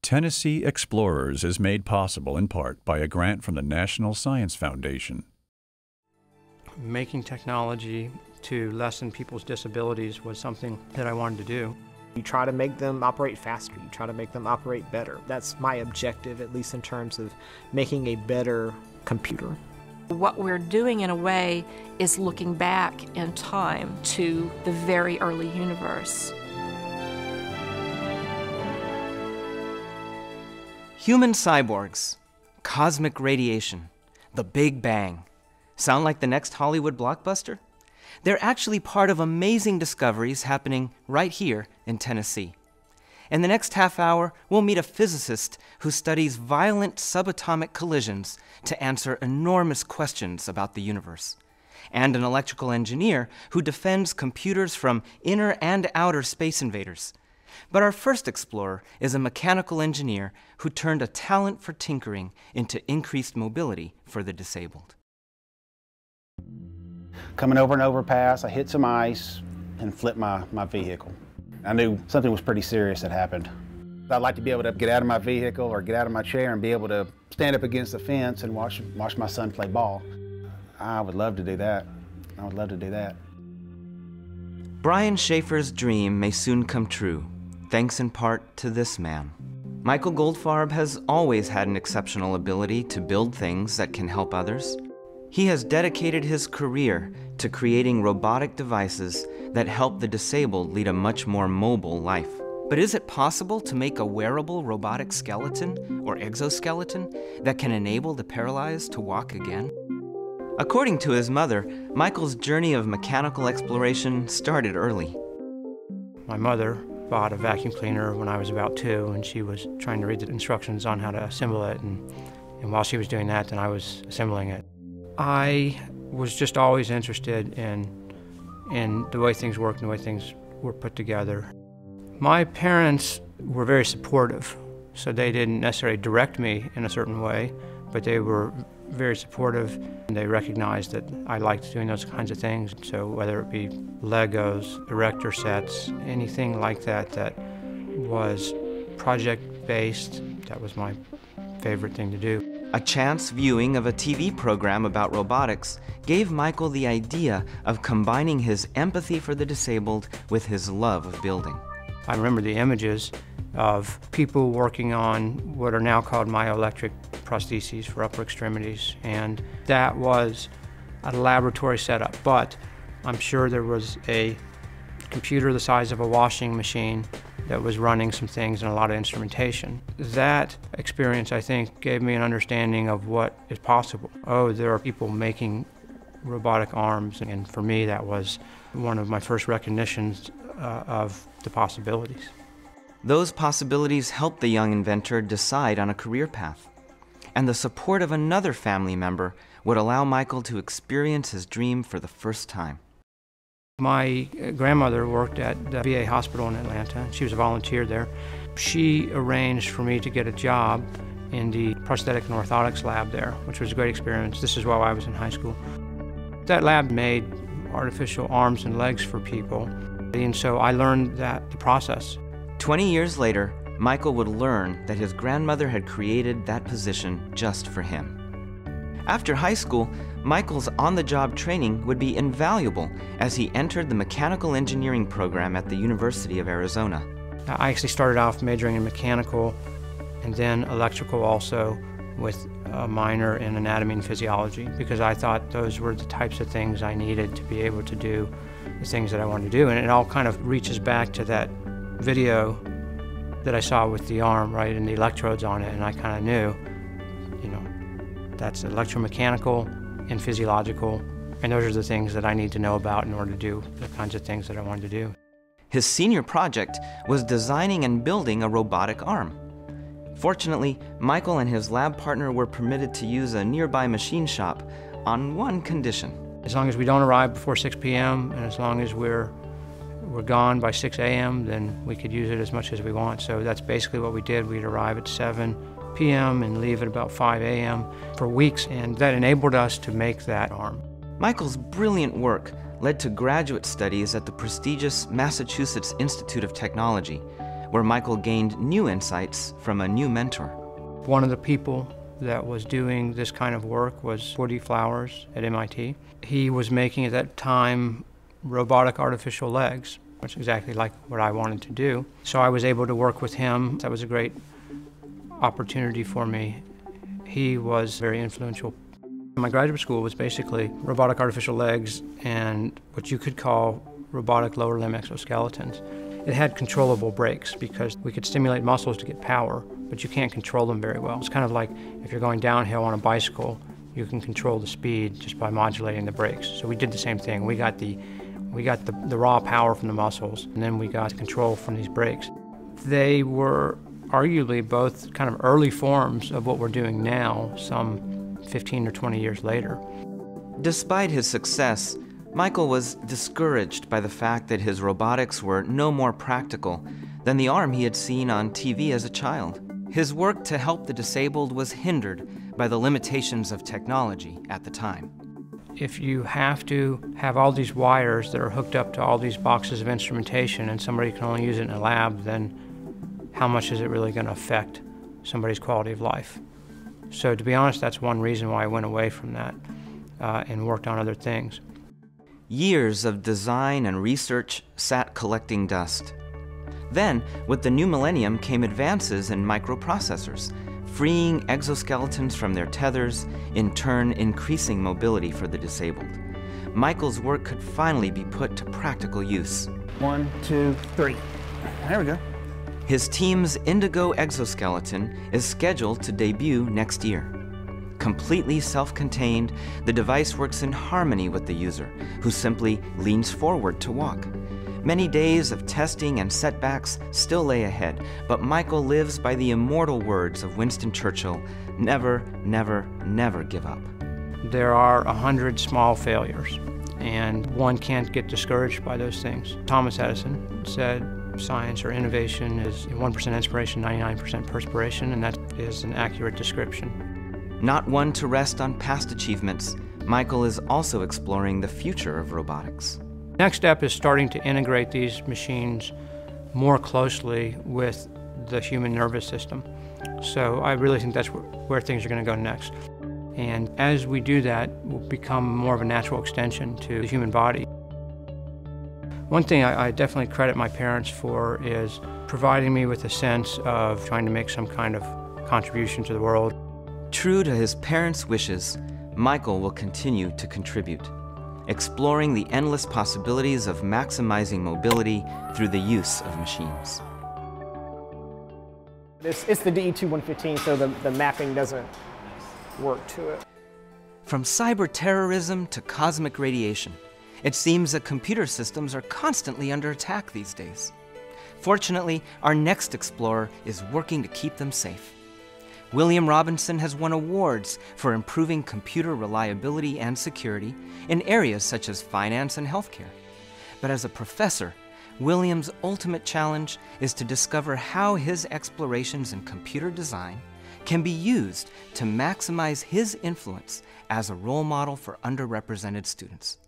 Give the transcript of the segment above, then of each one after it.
Tennessee Explorers is made possible in part by a grant from the National Science Foundation. Making technology to lessen people's disabilities was something that I wanted to do. You try to make them operate faster, you try to make them operate better. That's my objective, at least in terms of making a better computer. What we're doing, in a way, is looking back in time to the very early universe. Human cyborgs, cosmic radiation, the Big Bang. Sound like the next Hollywood blockbuster? They're actually part of amazing discoveries happening right here in Tennessee. In the next half hour, we'll meet a physicist who studies violent subatomic collisions to answer enormous questions about the universe, and an electrical engineer who defends computers from inner and outer space invaders. But our first explorer is a mechanical engineer who turned a talent for tinkering into increased mobility for the disabled. Coming over an overpass, I hit some ice and flipped my vehicle. I knew something was pretty serious had happened. I'd like to be able to get out of my vehicle or get out of my chair and be able to stand up against the fence and watch my son play ball. I would love to do that. I would love to do that. Brian Schaefer's dream may soon come true, thanks in part to this man. Michael Goldfarb has always had an exceptional ability to build things that can help others. He has dedicated his career to creating robotic devices that help the disabled lead a much more mobile life. But is it possible to make a wearable robotic skeleton or exoskeleton that can enable the paralyzed to walk again? According to his mother, Michael's journey of mechanical exploration started early. My mother bought a vacuum cleaner when I was about 2, and she was trying to read the instructions on how to assemble it, and while she was doing that, then I was assembling it. I was just always interested in the way things work and the way things were put together. My parents were very supportive, so they didn't necessarily direct me in a certain way, but they were very supportive, and they recognized that I liked doing those kinds of things. So whether it be Legos, erector sets, anything like that that was project-based, that was my favorite thing to do. A chance viewing of a TV program about robotics gave Michael the idea of combining his empathy for the disabled with his love of building. I remember the images of people working on what are now called myoelectric prostheses for upper extremities, and that was a laboratory setup, but I'm sure there was a computer the size of a washing machine that was running some things and a lot of instrumentation. That experience, I think, gave me an understanding of what is possible. Oh, there are people making robotic arms, and for me that was one of my first recognitions of the possibilities. Those possibilities helped the young inventor decide on a career path, and the support of another family member would allow Michael to experience his dream for the first time. My grandmother worked at the VA hospital in Atlanta. She was a volunteer there. She arranged for me to get a job in the prosthetic and orthotics lab there, which was a great experience. This is while I was in high school. That lab made artificial arms and legs for people, and so I learned the process. 20 years later, Michael would learn that his grandmother had created that position just for him. After high school, Michael's on-the-job training would be invaluable as he entered the mechanical engineering program at the University of Arizona. I actually started off majoring in mechanical and then electrical also, with a minor in anatomy and physiology, because I thought those were the types of things I needed to be able to do the things that I wanted to do. And it all kind of reaches back to that video that I saw with the arm, right, and the electrodes on it, and I kind of knew, that's electromechanical and physiological, and those are the things that I need to know about in order to do the kinds of things that I wanted to do. His senior project was designing and building a robotic arm. Fortunately, Michael and his lab partner were permitted to use a nearby machine shop on one condition. As long as we don't arrive before 6 p.m. and as long as we're gone by 6 a.m., then we could use it as much as we want. So that's basically what we did. We'd arrive at 7 p.m. and leave at about 5 a.m. for weeks, and that enabled us to make that arm. Michael's brilliant work led to graduate studies at the prestigious Massachusetts Institute of Technology, where Michael gained new insights from a new mentor. One of the people that was doing this kind of work was Woody Flowers at MIT. He was making at that time robotic artificial legs, which is exactly like what I wanted to do. So I was able to work with him. That was a great opportunity for me. He was very influential. My graduate school was basically robotic artificial legs and what you could call robotic lower limb exoskeletons. It had controllable brakes because we could stimulate muscles to get power, but you can't control them very well. It's kind of like if you're going downhill on a bicycle, you can control the speed just by modulating the brakes. So we did the same thing. We got the raw power from the muscles, and then we got the control from these brakes. They were arguably both kind of early forms of what we're doing now, some 15 or 20 years later. Despite his success, Michael was discouraged by the fact that his robotics were no more practical than the arm he had seen on TV as a child. His work to help the disabled was hindered by the limitations of technology at the time. If you have to have all these wires that are hooked up to all these boxes of instrumentation and somebody can only use it in a lab, then how much is it really going to affect somebody's quality of life? So to be honest, that's one reason why I went away from that and worked on other things. Years of design and research sat collecting dust. Then, with the new millennium came advances in microprocessors, freeing exoskeletons from their tethers, in turn increasing mobility for the disabled. Michael's work could finally be put to practical use. 1, 2, 3. There we go. His team's Indigo exoskeleton is scheduled to debut next year. Completely self-contained, the device works in harmony with the user, who simply leans forward to walk. Many days of testing and setbacks still lay ahead, but Michael lives by the immortal words of Winston Churchill, never, never, never give up. There are 100 small failures, and one can't get discouraged by those things. Thomas Edison said science or innovation is 1% inspiration, 99% perspiration, and that is an accurate description. Not one to rest on past achievements, Michael is also exploring the future of robotics. Next step is starting to integrate these machines more closely with the human nervous system. So I really think that's where things are going to go next. And as we do that, we'll become more of a natural extension to the human body. One thing I definitely credit my parents for is providing me with a sense of trying to make some kind of contribution to the world. True to his parents' wishes, Michael will continue to contribute, exploring the endless possibilities of maximizing mobility through the use of machines. It's the DE-2115, so the mapping doesn't work to it. From cyber terrorism to cosmic radiation, it seems that computer systems are constantly under attack these days. Fortunately, our next explorer is working to keep them safe. William Robinson has won awards for improving computer reliability and security in areas such as finance and healthcare. But as a professor, William's ultimate challenge is to discover how his explorations in computer design can be used to maximize his influence as a role model for underrepresented students.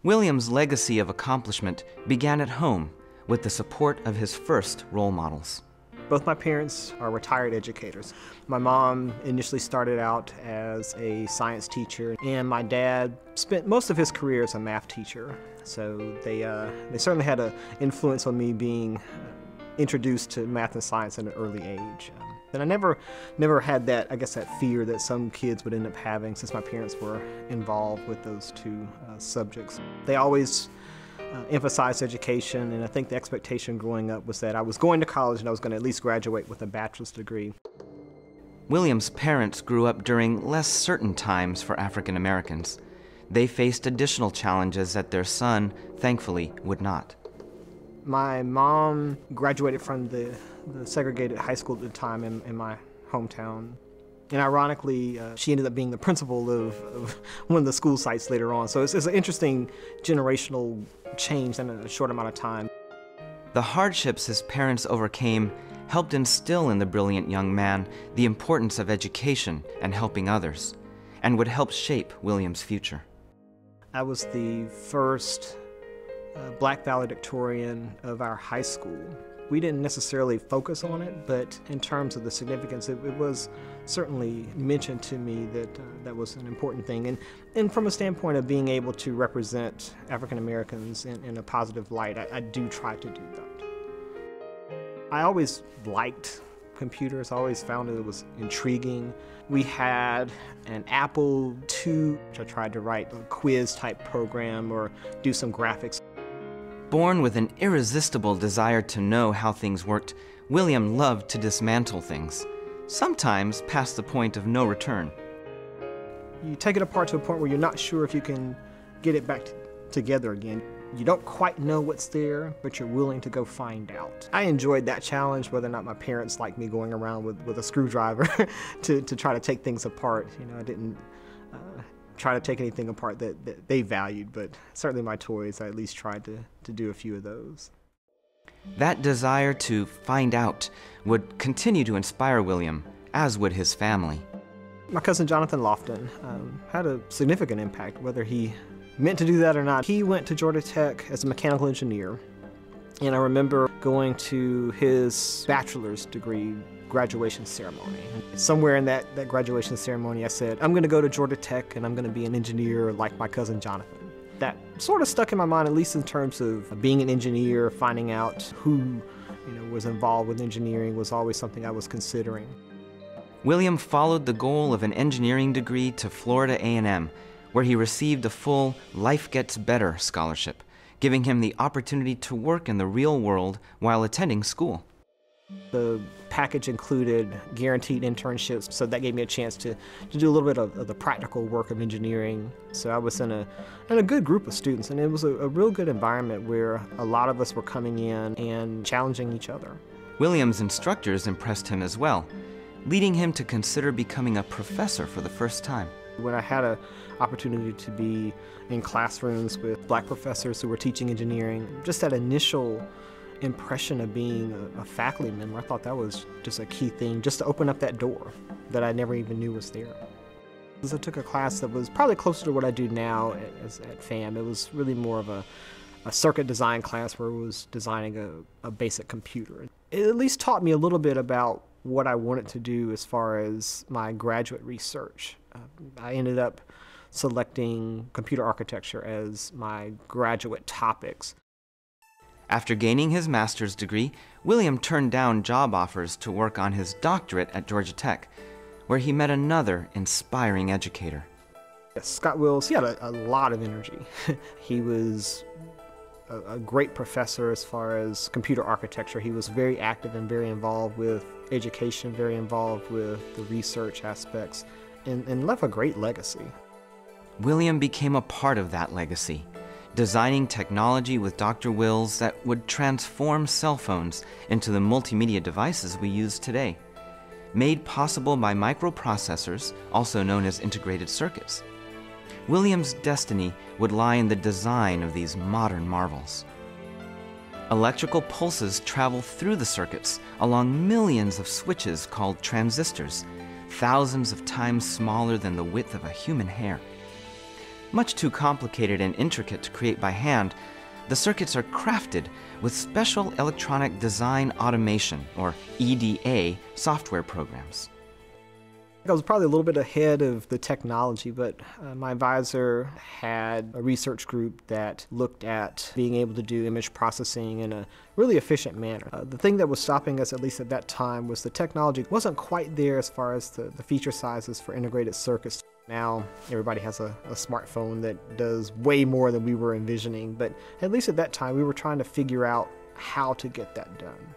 William's legacy of accomplishment began at home with the support of his first role models. Both my parents are retired educators. My mom initially started out as a science teacher, and my dad spent most of his career as a math teacher. So they certainly had an influence on me being introduced to math and science at an early age. And I never had that, I guess, that fear that some kids would end up having since my parents were involved with those two subjects. They always emphasized education, and I think the expectation growing up was that I was going to college and I was going to at least graduate with a bachelor's degree. William's parents grew up during less certain times for African Americans. They faced additional challenges that their son, thankfully, would not. My mom graduated from the segregated high school at the time in my hometown. And ironically, she ended up being the principal of one of the school sites later on. So it's an interesting generational change in a short amount of time. The hardships his parents overcame helped instill in the brilliant young man the importance of education and helping others, and would help shape William's future. I was the first Black valedictorian of our high school. We didn't necessarily focus on it, but in terms of the significance, it was certainly mentioned to me that that was an important thing. And from a standpoint of being able to represent African Americans in a positive light, I do try to do that. I always liked computers. I always found it was intriguing. We had an Apple II, which I tried to write a quiz type program or do some graphics. Born with an irresistible desire to know how things worked, William loved to dismantle things, sometimes past the point of no return. You take it apart to a point where you're not sure if you can get it back together again. You don't quite know what's there, but you're willing to go find out. I enjoyed that challenge, whether or not my parents liked me going around with a screwdriver to try to take things apart. You know, I didn't try to take anything apart that they valued, but certainly my toys, I at least tried to do a few of those. That desire to find out would continue to inspire William, as would his family. My cousin Jonathan Lofton had a significant impact, whether he meant to do that or not. He went to Georgia Tech as a mechanical engineer, and I remember going to his bachelor's degree graduation ceremony. Somewhere in that graduation ceremony I said, I'm going to go to Georgia Tech and I'm going to be an engineer like my cousin Jonathan. That sort of stuck in my mind, at least in terms of being an engineer, finding out who was involved with engineering was always something I was considering. William followed the goal of an engineering degree to Florida A&M, where he received a full Life Gets Better scholarship, giving him the opportunity to work in the real world while attending school. The package included guaranteed internships, so that gave me a chance to do a little bit of the practical work of engineering. So I was in a good group of students, and it was a real good environment where a lot of us were coming in and challenging each other. William's instructors impressed him as well, leading him to consider becoming a professor for the first time. When I had an opportunity to be in classrooms with black professors who were teaching engineering, just that initial impression of being a faculty member, I thought that was just a key thing, just to open up that door that I never even knew was there. I took a class that was probably closer to what I do now at FAM. It was really more of a circuit design class where it was designing a basic computer. It at least taught me a little bit about what I wanted to do as far as my graduate research. I ended up selecting computer architecture as my graduate topics. After gaining his master's degree, William turned down job offers to work on his doctorate at Georgia Tech, where he met another inspiring educator. Scott Wills, he had a lot of energy. He was a great professor as far as computer architecture. He was very active and very involved with education, very involved with the research aspects, and left a great legacy. William became a part of that legacy, designing technology with Dr. Wills that would transform cell phones into the multimedia devices we use today, made possible by microprocessors, also known as integrated circuits. William's destiny would lie in the design of these modern marvels. Electrical pulses travel through the circuits along millions of switches called transistors, thousands of times smaller than the width of a human hair. Much too complicated and intricate to create by hand, the circuits are crafted with special electronic design automation, or EDA, software programs. I was probably a little bit ahead of the technology, but my advisor had a research group that looked at being able to do image processing in a really efficient manner. The thing that was stopping us, at least at that time, was the technology wasn't quite there as far as the feature sizes for integrated circuits. Now everybody has a smartphone that does way more than we were envisioning, but at least at that time we were trying to figure out how to get that done.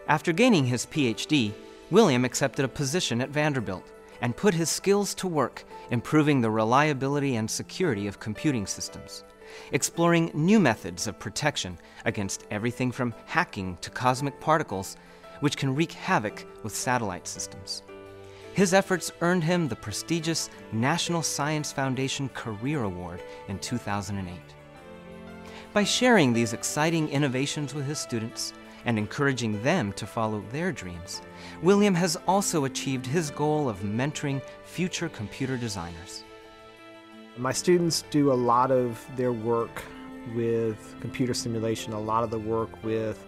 After gaining his PhD, William accepted a position at Vanderbilt and put his skills to work improving the reliability and security of computing systems, exploring new methods of protection against everything from hacking to cosmic particles, which can wreak havoc with satellite systems. His efforts earned him the prestigious National Science Foundation Career Award in 2008. By sharing these exciting innovations with his students and encouraging them to follow their dreams, William has also achieved his goal of mentoring future computer designers. My students do a lot of their work with computer simulation, a lot of the work with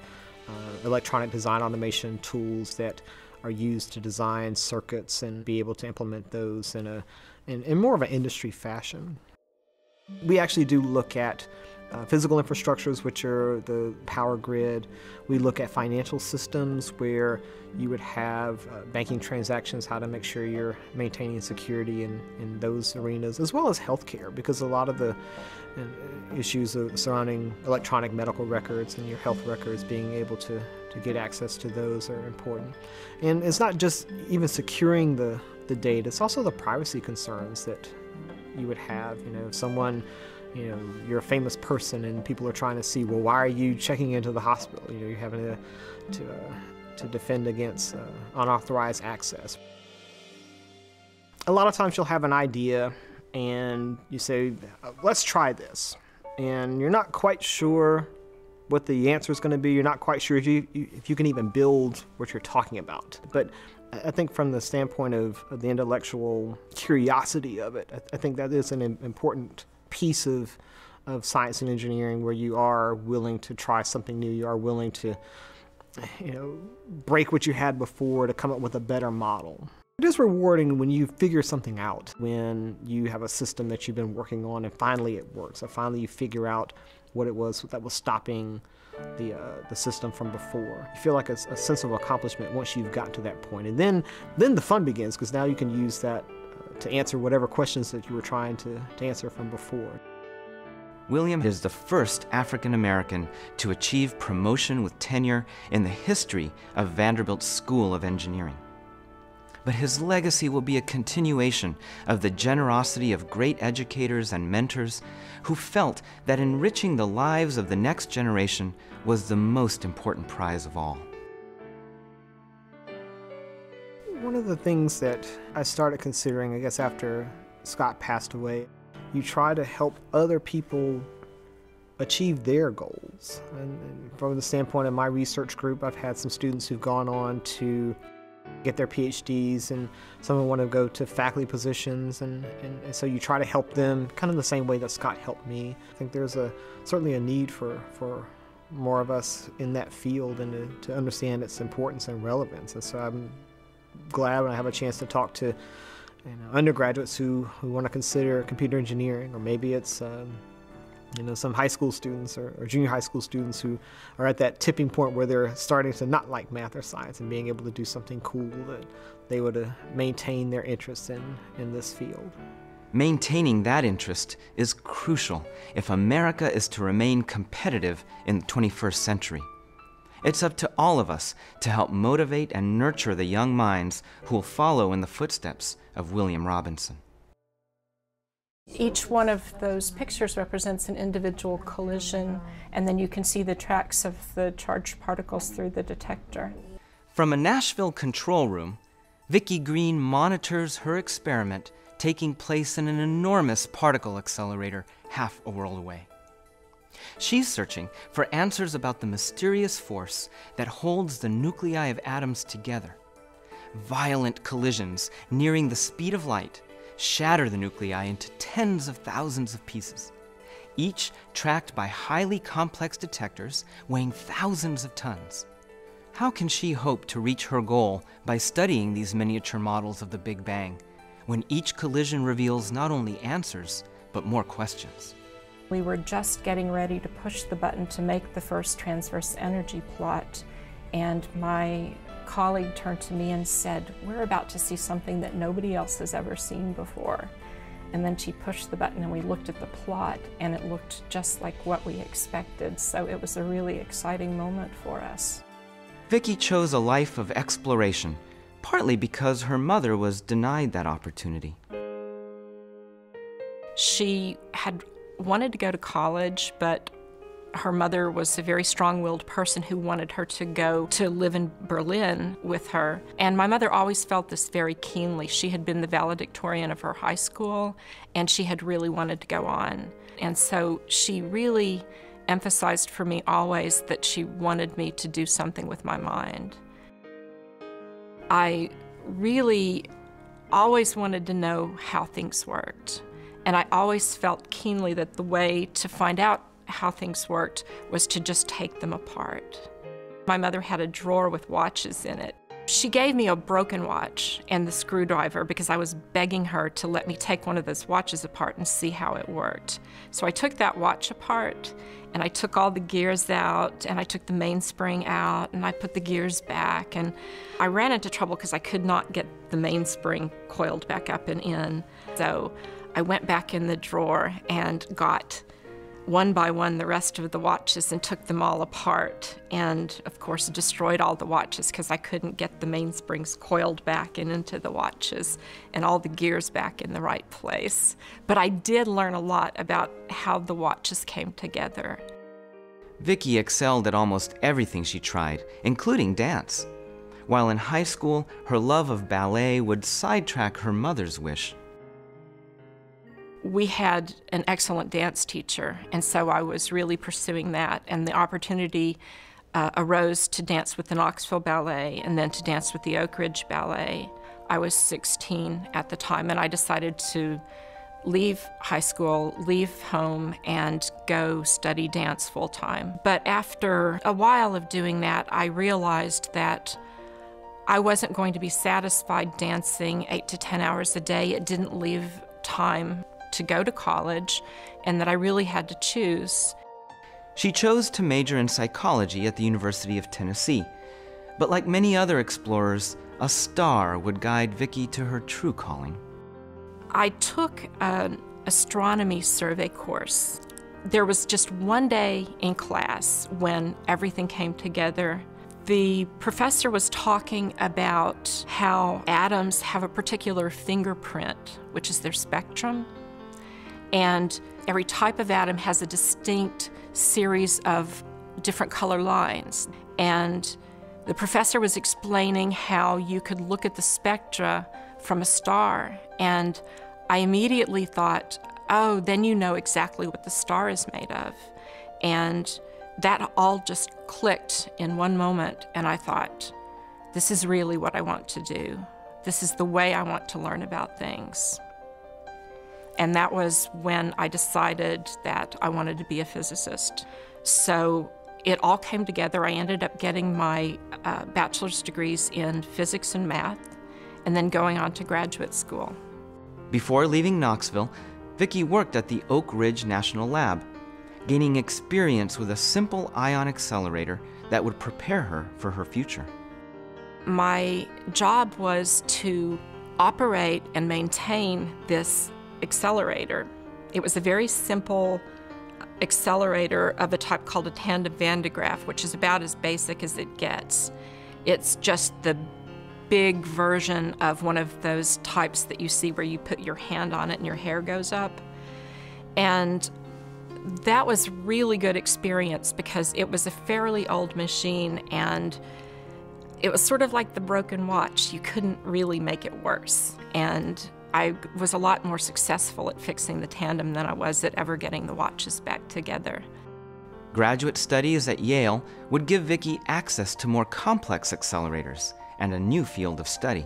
electronic design automation tools that are used to design circuits and be able to implement those in more of an industry fashion. We actually do look at physical infrastructures, which are the power grid. We look at financial systems where you would have banking transactions, how to make sure you're maintaining security in those arenas, as well as healthcare, because a lot of the issues surrounding electronic medical records and your health records, being able to get access to those are important. And it's not just even securing the data, it's also the privacy concerns that you would have. If someone, you're a famous person and people are trying to see, well, why are you checking into the hospital? You're having to defend against unauthorized access. A lot of times you'll have an idea and you say, let's try this. And you're not quite sure what the answer is going to be. You're not quite sure if you can even build what you're talking about. But I think from the standpoint of the intellectual curiosity of it, I think that is an important piece of science and engineering, where you are willing to try something new. You are willing to, break what you had before to come up with a better model. It is rewarding when you figure something out, when you have a system that you've been working on and finally it works, or finally you figure out what it was that was stopping the system from before. You feel like a sense of accomplishment once you've gotten to that point. And then the fun begins, because now you can use that to answer whatever questions that you were trying to answer from before. William is the first African American to achieve promotion with tenure in the history of Vanderbilt's School of Engineering. But his legacy will be a continuation of the generosity of great educators and mentors who felt that enriching the lives of the next generation was the most important prize of all. One of the things that I started considering, I guess after Scott passed away, you try to help other people achieve their goals. And from the standpoint of my research group, I've had some students who've gone on to get their PhDs, and some of them want to go to faculty positions, and so you try to help them kind of the same way that Scott helped me. I think there's certainly a need for more of us in that field, and to understand its importance and relevance. And so I'm glad when I have a chance to talk to undergraduates who want to consider computer engineering, or maybe it's some high school students or junior high school students who are at that tipping point where they're starting to not like math or science, and being able to do something cool that they would maintain their interest in this field. Maintaining that interest is crucial if America is to remain competitive in the 21st century. It's up to all of us to help motivate and nurture the young minds who will follow in the footsteps of William Robinson. Each one of those pictures represents an individual collision, and then you can see the tracks of the charged particles through the detector. From a Nashville control room, Vicki Green monitors her experiment taking place in an enormous particle accelerator half a world away. She's searching for answers about the mysterious force that holds the nuclei of atoms together. Violent collisions nearing the speed of light shatter the nuclei into tens of thousands of pieces, each tracked by highly complex detectors weighing thousands of tons. How can she hope to reach her goal by studying these miniature models of the Big Bang, when each collision reveals not only answers, but more questions? We were just getting ready to push the button to make the first transverse energy plot, and my colleague turned to me and said, "We're about to see something that nobody else has ever seen before." And then she pushed the button and we looked at the plot, and it looked just like what we expected, so it was a really exciting moment for us. Vicki chose a life of exploration, partly because her mother was denied that opportunity. She had wanted to go to college, but her mother was a very strong-willed person who wanted her to go to live in Berlin with her. And my mother always felt this very keenly. She had been the valedictorian of her high school, and she had really wanted to go on. And so she really emphasized for me always that she wanted me to do something with my mind. I really always wanted to know how things worked. And I always felt keenly that the way to find out how things worked was to just take them apart. My mother had a drawer with watches in it. She gave me a broken watch and the screwdriver because I was begging her to let me take one of those watches apart and see how it worked. So I took that watch apart and I took all the gears out and I took the mainspring out and I put the gears back, and I ran into trouble because I could not get the mainspring coiled back up and in. So I went back in the drawer and got one by one the rest of the watches and took them all apart, and of course destroyed all the watches because I couldn't get the mainsprings coiled back and into the watches and all the gears back in the right place. But I did learn a lot about how the watches came together. Vicki excelled at almost everything she tried, including dance. While in high school, her love of ballet would sidetrack her mother's wish. We had an excellent dance teacher, and so I was really pursuing that, and the opportunity arose to dance with the Knoxville Ballet and then to dance with the Oak Ridge Ballet. I was 16 at the time, and I decided to leave high school, leave home, and go study dance full-time. But after a while of doing that, I realized that I wasn't going to be satisfied dancing 8 to 10 hours a day. It didn't leave time to go to college, and that I really had to choose. She chose to major in psychology at the University of Tennessee, but like many other explorers, a star would guide Vicki to her true calling. I took an astronomy survey course. There was just one day in class when everything came together. The professor was talking about how atoms have a particular fingerprint, which is their spectrum. And every type of atom has a distinct series of different color lines. And the professor was explaining how you could look at the spectra from a star. And I immediately thought, oh, then you know exactly what the star is made of. And that all just clicked in one moment. And I thought, this is really what I want to do. This is the way I want to learn about things. And that was when I decided that I wanted to be a physicist. So it all came together. I ended up getting my bachelor's degrees in physics and math, and then going on to graduate school. Before leaving Knoxville, Vicki worked at the Oak Ridge National Lab, gaining experience with a simple ion accelerator that would prepare her for her future. My job was to operate and maintain this accelerator. It was a very simple accelerator of a type called a tandem Van de Graaff, which is about as basic as it gets. It's just the big version of one of those types that you see where you put your hand on it and your hair goes up. And that was really good experience because it was a fairly old machine, and it was sort of like the broken watch. You couldn't really make it worse. And I was a lot more successful at fixing the tandem than I was at ever getting the watches back together. Graduate studies at Yale would give Vicki access to more complex accelerators and a new field of study.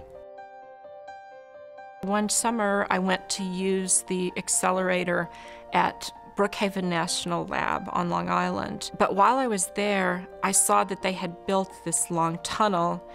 One summer, I went to use the accelerator at Brookhaven National Lab on Long Island. But while I was there, I saw that they had built this long tunnel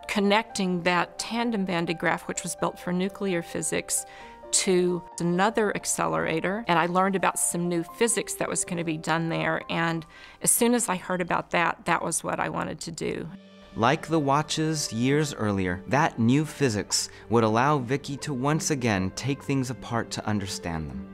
connecting that tandem Van de Graaff, which was built for nuclear physics, to another accelerator. And I learned about some new physics that was going to be done there. And as soon as I heard about that, that was what I wanted to do. Like the watches years earlier, that new physics would allow Vicki to once again take things apart to understand them.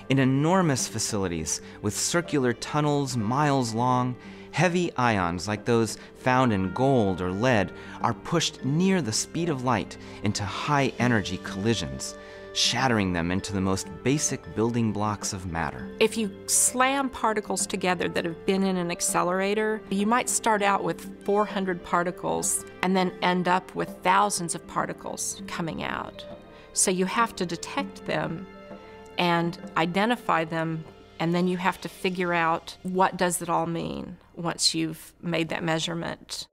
In enormous facilities with circular tunnels miles long, heavy ions like those found in gold or lead are pushed near the speed of light into high-energy collisions, shattering them into the most basic building blocks of matter. If you slam particles together that have been in an accelerator, you might start out with 400 particles and then end up with thousands of particles coming out. So you have to detect them and identify them, and then you have to figure out what does it all mean once you've made that measurement.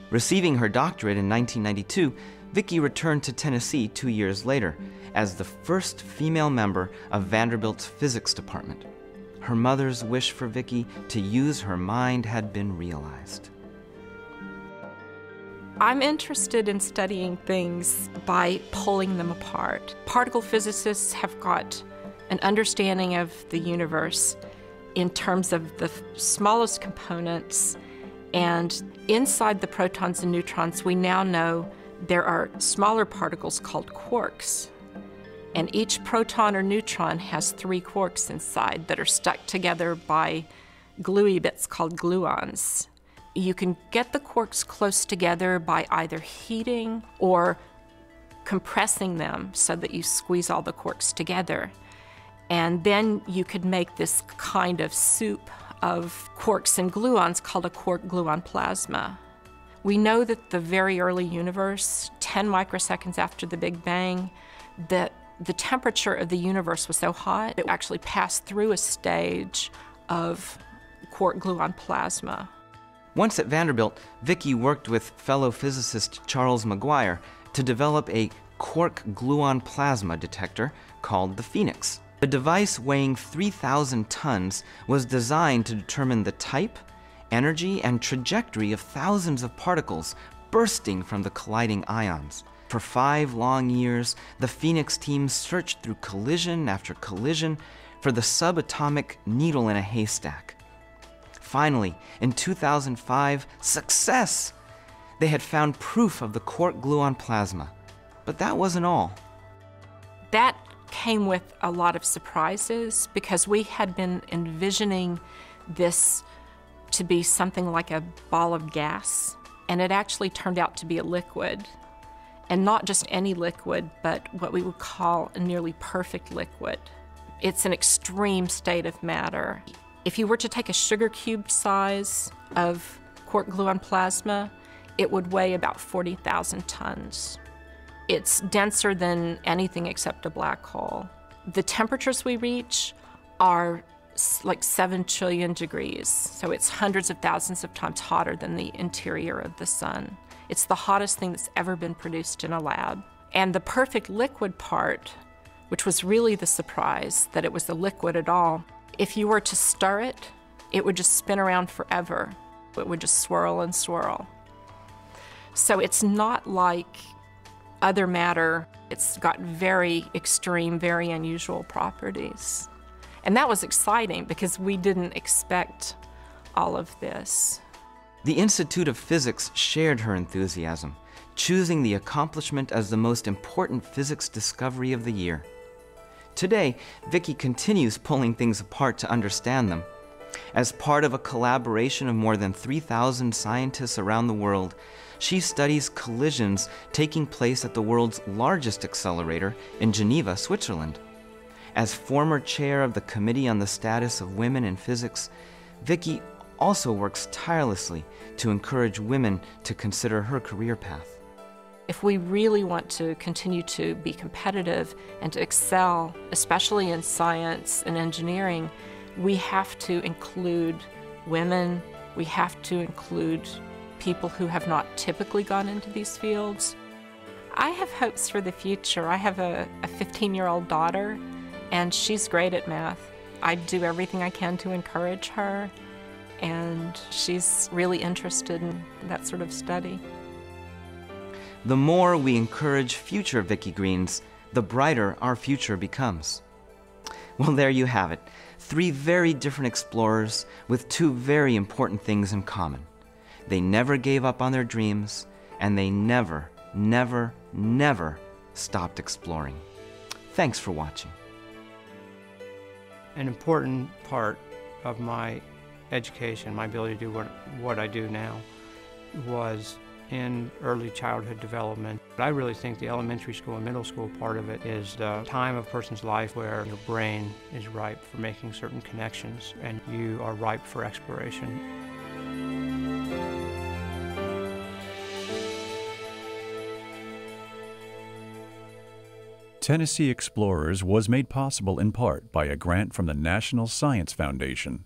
Receiving her doctorate in 1992, Vicki returned to Tennessee 2 years later as the first female member of Vanderbilt's physics department. her mother's wish for Vicky to use her mind had been realized. I'm interested in studying things by pulling them apart. Particle physicists have got an understanding of the universe in terms of the smallest components, and inside the protons and neutrons, we now know there are smaller particles called quarks. And each proton or neutron has 3 quarks inside that are stuck together by gluey bits called gluons. You can get the quarks close together by either heating or compressing them so that you squeeze all the quarks together. And then you could make this kind of soup of quarks and gluons called a quark-gluon plasma. We know that the very early universe, 10 microseconds after the Big Bang, that the temperature of the universe was so hot, it actually passed through a stage of quark-gluon plasma. Once at Vanderbilt, Vicky worked with fellow physicist Charles Maguire to develop a quark-gluon plasma detector called the Phoenix. The device, weighing 3,000 tons, was designed to determine the type, energy, and trajectory of thousands of particles bursting from the colliding ions. For 5 long years, the Phoenix team searched through collision after collision for the subatomic needle in a haystack. Finally, in 2005, success! They had found proof of the quark-gluon plasma. But that wasn't all. That came with a lot of surprises because we had been envisioning this to be something like a ball of gas, and it actually turned out to be a liquid. And not just any liquid, but what we would call a nearly perfect liquid. It's an extreme state of matter. If you were to take a sugar cube size of quark-gluon plasma, it would weigh about 40,000 tons. It's denser than anything except a black hole. The temperatures we reach are like 7 trillion degrees, so it's hundreds of thousands of times hotter than the interior of the sun. It's the hottest thing that's ever been produced in a lab. And the perfect liquid part, which was really the surprise, that it was a liquid at all, if you were to stir it, it would just spin around forever. It would just swirl and swirl. So it's not like other matter. It's got very extreme, very unusual properties. And that was exciting because we didn't expect all of this. The Institute of Physics shared her enthusiasm, choosing the accomplishment as the most important physics discovery of the year. Today, Vicky continues pulling things apart to understand them. As part of a collaboration of more than 3,000 scientists around the world, she studies collisions taking place at the world's largest accelerator in Geneva, Switzerland. As former chair of the Committee on the Status of Women in Physics, Vicky also works tirelessly to encourage women to consider her career path. If we really want to continue to be competitive and to excel, especially in science and engineering, we have to include women, we have to include people who have not typically gone into these fields. I have hopes for the future. I have a 15-year-old daughter, and she's great at math. I do everything I can to encourage her, and she's really interested in that sort of study. The more we encourage future Vicky Greens, the brighter our future becomes. Well, there you have it. 3 very different explorers with 2 very important things in common. They never gave up on their dreams, and they never, never, never stopped exploring. Thanks for watching. An important part of my education, my ability to do what I do now, was in early childhood development. I really think the elementary school and middle school part of it is the time of a person's life where your brain is ripe for making certain connections and you are ripe for exploration. Tennessee Explorers was made possible in part by a grant from the National Science Foundation.